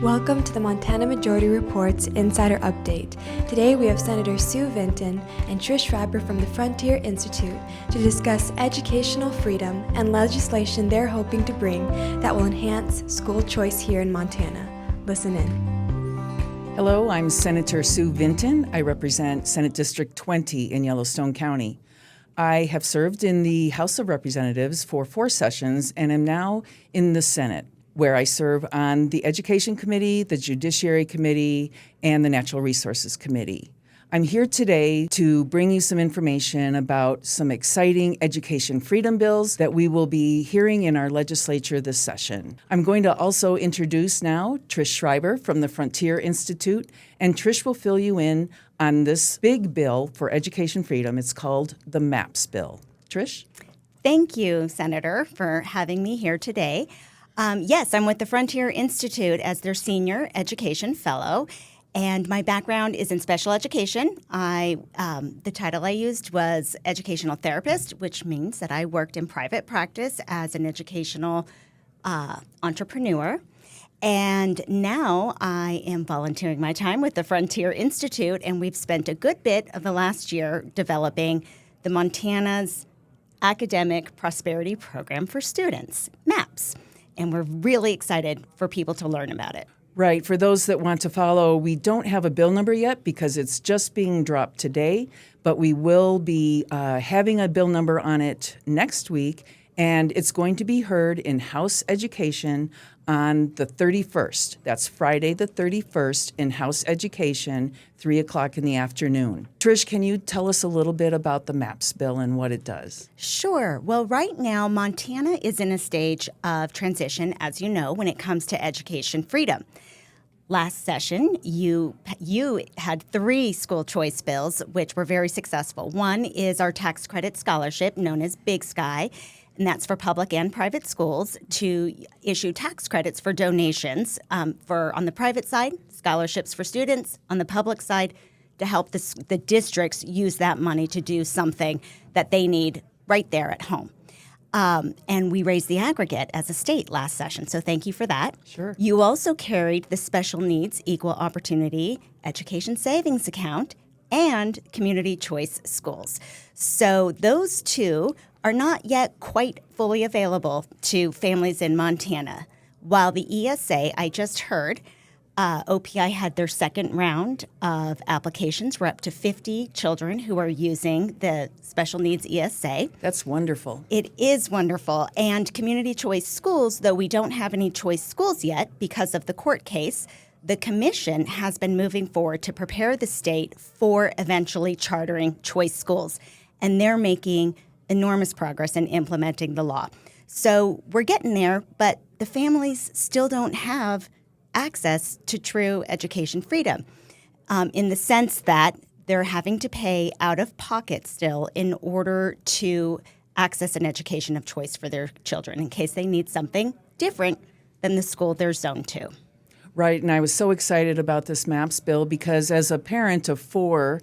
Welcome to the Montana Majority Report's Insider Update. Today we have Senator Sue Vinton and Trish Schreiber from the Frontier Institute to discuss educational freedom and legislation they're hoping to bring that will enhance school choice here in Montana. Listen in. Hello, I'm Senator Sue Vinton. I represent Senate District 20 in Yellowstone County. I have served in the House of Representatives for 4 sessions and am now in the Senate, where I serve on the Education Committee, the Judiciary Committee, and the Natural Resources Committee. I'm here today to bring you some information about some exciting education freedom bills that we will be hearing in our legislature this session. I'm going to also introduce now Trish Schreiber from the Frontier Institute, and Trish will fill you in on this big bill for education freedom. It's called the MAPS bill. Trish? Thank you, Senator, for having me here today. Yes, I'm with the Frontier Institute as their Senior Education Fellow, and my background is in special education. The title I used was Educational Therapist, which means that I worked in private practice as an educational entrepreneur. And now I am volunteering my time with the Frontier Institute, and we've spent a good bit of the last year developing the Montana's Academic Prosperity Program for Students, MAPS. And we're really excited for people to learn about it. Right. For those that want to follow, we don't have a bill number yet because it's just being dropped today, but we will be having a bill number on it next week, and it's going to be heard in House Education on the 31st. That's Friday the 31st in House Education, 3 o'clock in the afternoon. Trish, can you tell us a little bit about the MAPS bill and what it does? Sure. Well, right now, Montana is in a stage of transition, as you know, when it comes to education freedom. Last session, you had 3 school choice bills, which were very successful. One is our tax credit scholarship, known as Big Sky, and that's for public and private schools to issue tax credits for donations for, on the private side, scholarships for students, on the public side, to help the districts use that money to do something that they need right there at home. And we raised the aggregate as a state last session, so thank you for that. Sure. You also carried the Special Needs Equal Opportunity Education Savings Account and Community Choice Schools. So those 2 are not yet quite fully available to families in Montana. While the ESA, I just heard, OPI had their second round of applications. We're up to 50 children who are using the Special Needs ESA. That's wonderful. It is wonderful. And Community Choice Schools, though we don't have any choice schools yet because of the court case, the commission has been moving forward to prepare the state for eventually chartering choice schools. And they're making enormous progress in implementing the law. So we're getting there, but the families still don't have access to true education freedom in the sense that they're having to pay out of pocket still in order to access an education of choice for their children in case they need something different than the school they're zoned to. Right, and I was so excited about this MAPS bill because as a parent of 4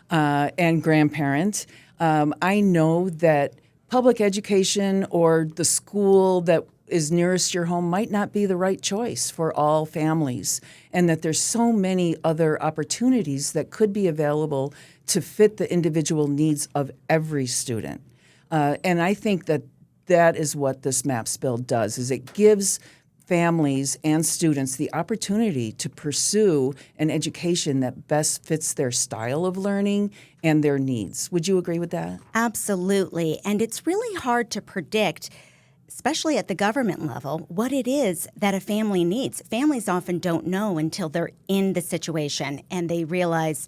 and grandparent, I know that public education or the school that is nearest your home might not be the right choice for all families, and that there's so many other opportunities that could be available to fit the individual needs of every student. And I think that that is what this MAPS bill does, is it gives families and students the opportunity to pursue an education that best fits their style of learning and their needs. Would you agree with that? Absolutely. And it's really hard to predict, especially at the government level, what it is that a family needs. Families often don't know until they're in the situation and they realize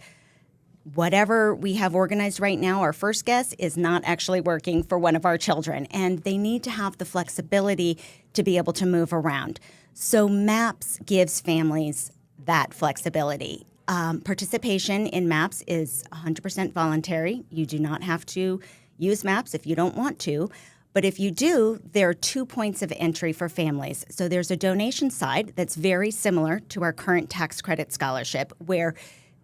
whatever we have organized right now, our first guess, is not actually working for one of our children. And they need to have the flexibility to be able to move around. So MAPS gives families that flexibility. Participation in MAPS is 100% voluntary. You do not have to use MAPS if you don't want to. But if you do, there are 2 points of entry for families. So there's a donation side that's very similar to our current tax credit scholarship, where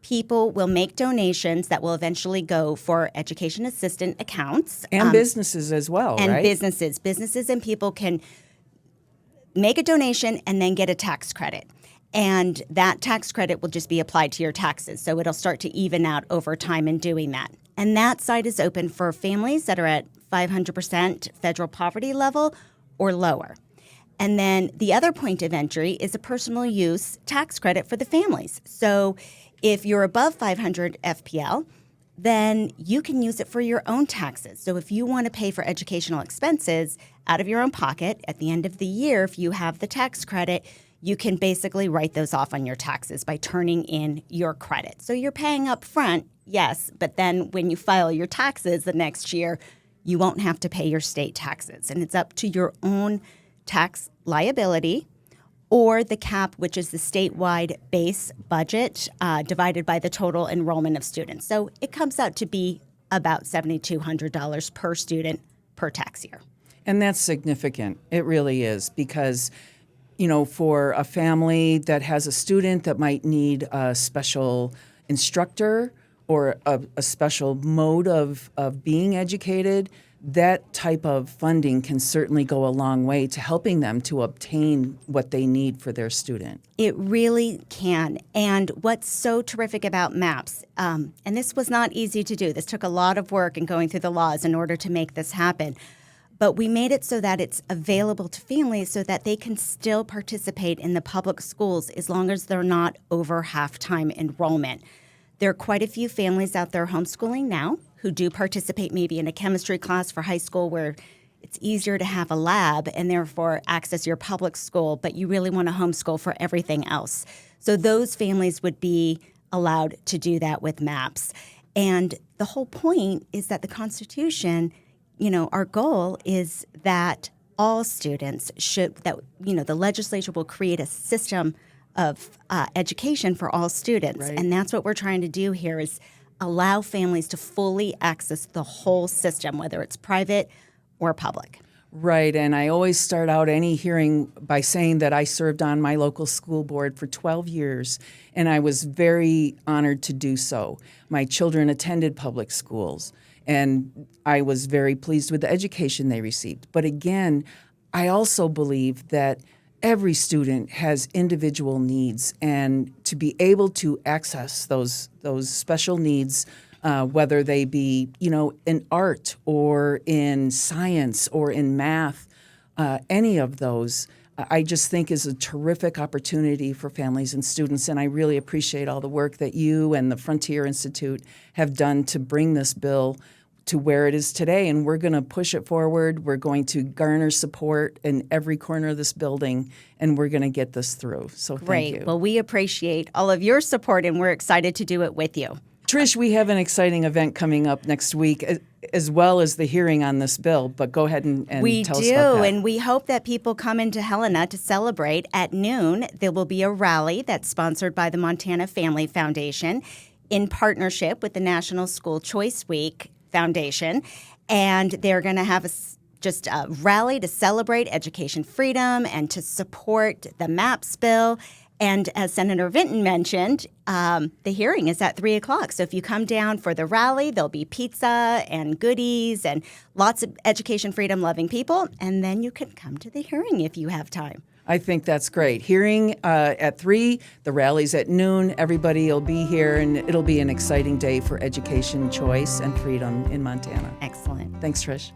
people will make donations that will eventually go for education assistant accounts. And businesses as well, and right? Businesses and people can make a donation and then get a tax credit. And that tax credit will just be applied to your taxes. So it'll start to even out over time in doing that. And that site is open for families that are at 500% federal poverty level or lower. And then the other point of entry is a personal use tax credit for the families. So if you're above 500 FPL, then you can use it for your own taxes. So if you want to pay for educational expenses out of your own pocket at the end of the year, if you have the tax credit, you can basically write those off on your taxes by turning in your credit. So you're paying up front, yes, but then when you file your taxes the next year, you won't have to pay your state taxes. And it's up to your own tax liability or the cap, which is the statewide base budget divided by the total enrollment of students. So it comes out to be about $7,200 per student per tax year. And that's significant. It really is, because for a family that has a student that might need a special instructor or a special mode of being educated, that type of funding can certainly go a long way to helping them to obtain what they need for their student. It really can. And what's so terrific about MAPS, and this was not easy to do. This took a lot of work and going through the laws in order to make this happen. But we made it so that it's available to families so that they can still participate in the public schools as long as they're not over half-time enrollment. There are quite a few families out there homeschooling now who do participate maybe in a chemistry class for high school where it's easier to have a lab and therefore access your public school, but you really want to homeschool for everything else. So those families would be allowed to do that with MAPS. And the whole point is that the Constitution, our goal is that all students the legislature will create a system of education for all students. Right. And that's what we're trying to do here is allow families to fully access the whole system, whether it's private or public. Right, and I always start out any hearing by saying that I served on my local school board for 12 years, and I was very honored to do so. My children attended public schools, and I was very pleased with the education they received. But again, I also believe that every student has individual needs, and to be able to access those special needs, whether they be in art or in science or in math, any of those, I just think is a terrific opportunity for families and students. And I really appreciate all the work that you and the Frontier Institute have done to bring this bill to where it is today, and we're going to push it forward. We're going to garner support in every corner of this building, and we're going to get this through. So thank you. Great. Well, we appreciate all of your support, and we're excited to do it with you. Trish, we have an exciting event coming up next week, as well as the hearing on this bill, but go ahead and tell us about that. We do, and we hope that people come into Helena to celebrate. At noon, there will be a rally that's sponsored by the Montana Family Foundation in partnership with the National School Choice Week Foundation, and they're going to have just a rally to celebrate education freedom and to support the MAPS bill. And as Senator Vinton mentioned, the hearing is at 3 o'clock. So if you come down for the rally, there'll be pizza and goodies and lots of education freedom loving people. And then you can come to the hearing if you have time. I think that's great. Hearing at 3, the rally's at noon. Everybody will be here, and it'll be an exciting day for education choice and freedom in Montana. Excellent. Thanks, Trish.